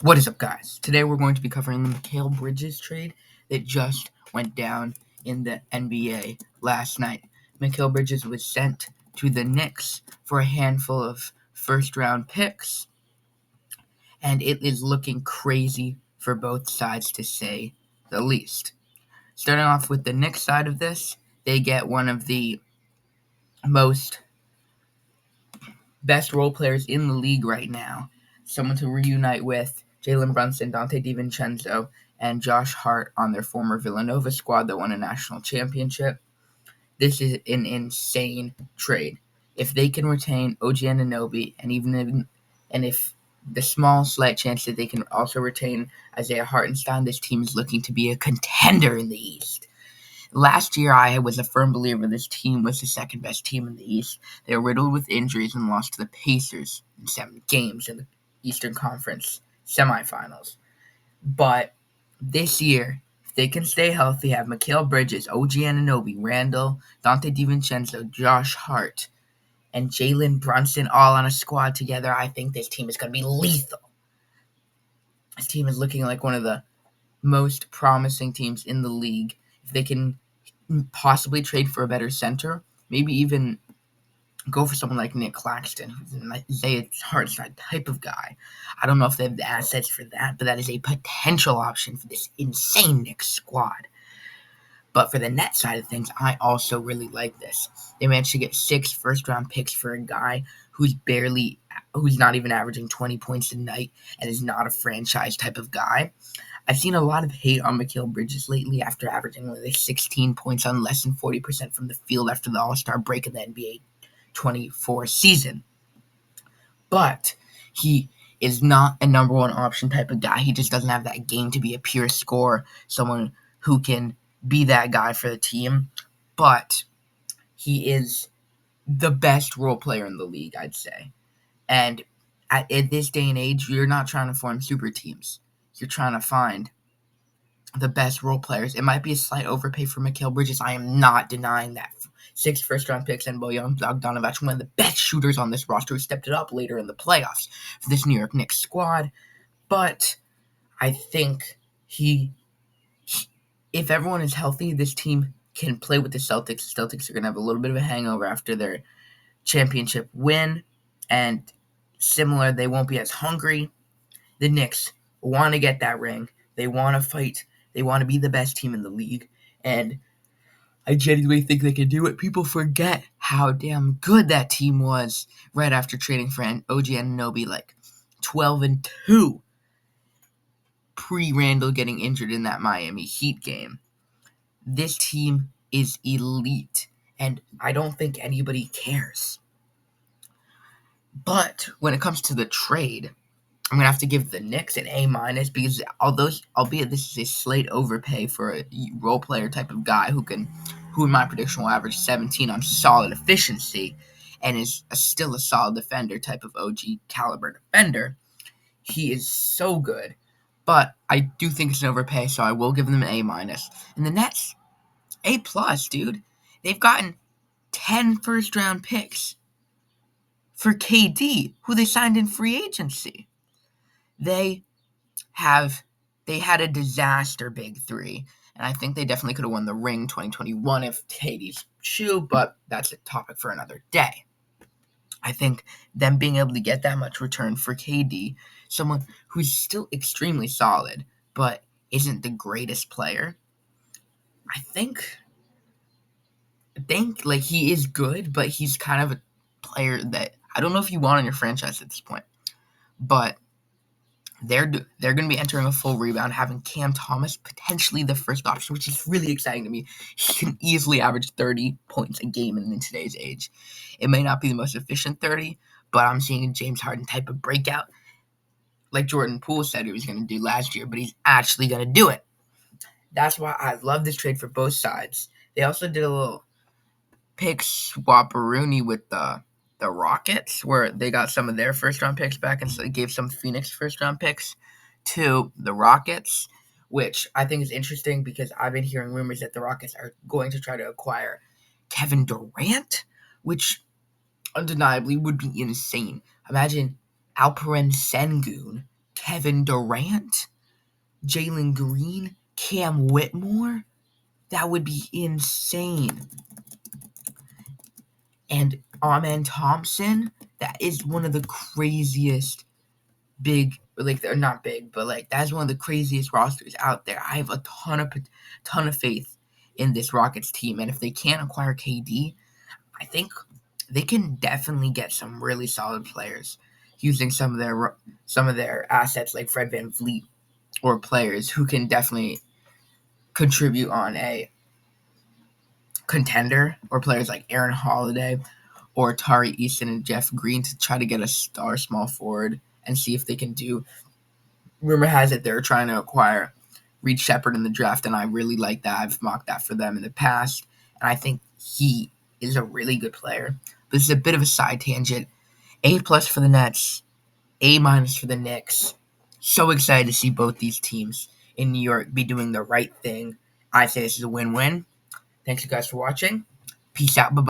What is up, guys? Today we're going to be covering the Mikal Bridges trade that just went down in the NBA last night. Mikal Bridges was sent to the Knicks for a handful of first-round picks, and it is looking crazy for both sides, to say the least. Starting off with the Knicks side of this, they get one of the most best role players in the league right now, someone to reunite with Jalen Brunson, Dante DiVincenzo, and Josh Hart on their former Villanova squad that won a national championship. This is an insane trade. If they can retain OG Anunoby, and if the small slight chance that they can also retain Isaiah Hartenstein, this team is looking to be a contender in the East. Last year, I was a firm believer this team was the second best team in the East. They were riddled with injuries and lost to the Pacers in 7 games in the Eastern Conference semifinals. But this year, if they can stay healthy, have Mikal Bridges, OG Anunoby, Randall, Dante DiVincenzo, Josh Hart, and Jalen Brunson all on a squad together, I think this team is going to be lethal. This team is looking like one of the most promising teams in the league. If they can possibly trade for a better center, maybe even go for someone like Nick Claxton, who's an Isaiah Hartenstein type of guy. I don't know if they have the assets for that, but that is a potential option for this insane Knicks squad. But for the net side of things, I also really like this. They managed to get 6 first-round picks for a guy who's not even averaging 20 points a night and is not a franchise type of guy. I've seen a lot of hate on Mikal Bridges lately after averaging only 16 points on less than 40% from the field after the All-Star break in the NBA 24 season. But he is not a number one option type of guy. He just doesn't have that game to be a pure scorer, someone who can be that guy for the team. But he is the best role player in the league, I'd say. And at this day and age, you're not trying to form super teams. You're trying to find the best role players. It might be a slight overpay for Mikal Bridges. I am not denying that. 6 first-round picks and Bojan Bogdanovic, one of the best shooters on this roster, who stepped it up later in the playoffs for this New York Knicks squad. But I think if everyone is healthy, this team can play with the Celtics. The Celtics are going to have a little bit of a hangover after their championship win. And similar, they won't be as hungry. The Knicks want to get that ring. They want to fight. They want to be the best team in the league. And I genuinely think they can do it. People forget how damn good that team was right after trading for OG Anunoby, like 12-2 pre-Randall getting injured in that Miami Heat game. This team is elite, and I don't think anybody cares. But when it comes to the trade, I'm going to have to give the Knicks an A- because albeit this is a slight overpay for a role player type of guy who in my prediction will average 17 on solid efficiency and is still a solid defender type of OG caliber defender. He is so good, but I do think it's an overpay, so I will give them an A-. And the Nets, A+, dude. They've gotten 10 first-round picks for KD, who they signed in free agency. They had a disaster big three, and I think they definitely could have won the ring 2021 if KD's shoe, but that's a topic for another day. I think them being able to get that much return for KD, someone who's still extremely solid, but isn't the greatest player, I think like he is good, but he's kind of a player that I don't know if you want on your franchise at this point. But they're going to be entering a full rebound, having Cam Thomas potentially the first option, which is really exciting to me. He can easily average 30 points a game in today's age. It may not be the most efficient 30, but I'm seeing a James Harden type of breakout, like Jordan Poole said he was going to do last year, but he's actually going to do it. That's why I love this trade for both sides. They also did a little pick swap-a-rooney with the Rockets, where they got some of their first-round picks back, and so they gave some Phoenix first-round picks to the Rockets, which I think is interesting because I've been hearing rumors that the Rockets are going to try to acquire Kevin Durant, which undeniably would be insane. Imagine Alperen Sengun, Kevin Durant, Jalen Green, Cam Whitmore. That would be insane. And Amen Thompson, that is one of the craziest big, like they're not big, but like that's one of the craziest rosters out there. I have a ton of faith in this Rockets team, and if they can't acquire KD, I think they can definitely get some really solid players using some of their assets like Fred VanVleet or players who can definitely contribute on a contender, or players like Aaron Holiday or Tari Eason and Jeff Green to try to get a star small forward and see if they can do. Rumor has it they're trying to acquire Reed Shepard in the draft, and I really like that. I've mocked that for them in the past, and I think he is a really good player. This is a bit of a side tangent. A+ for the Nets, A- for the Knicks. So excited to see both these teams in New York be doing the right thing. I say this is a win-win. Thanks you guys for watching. Peace out. Bye-bye.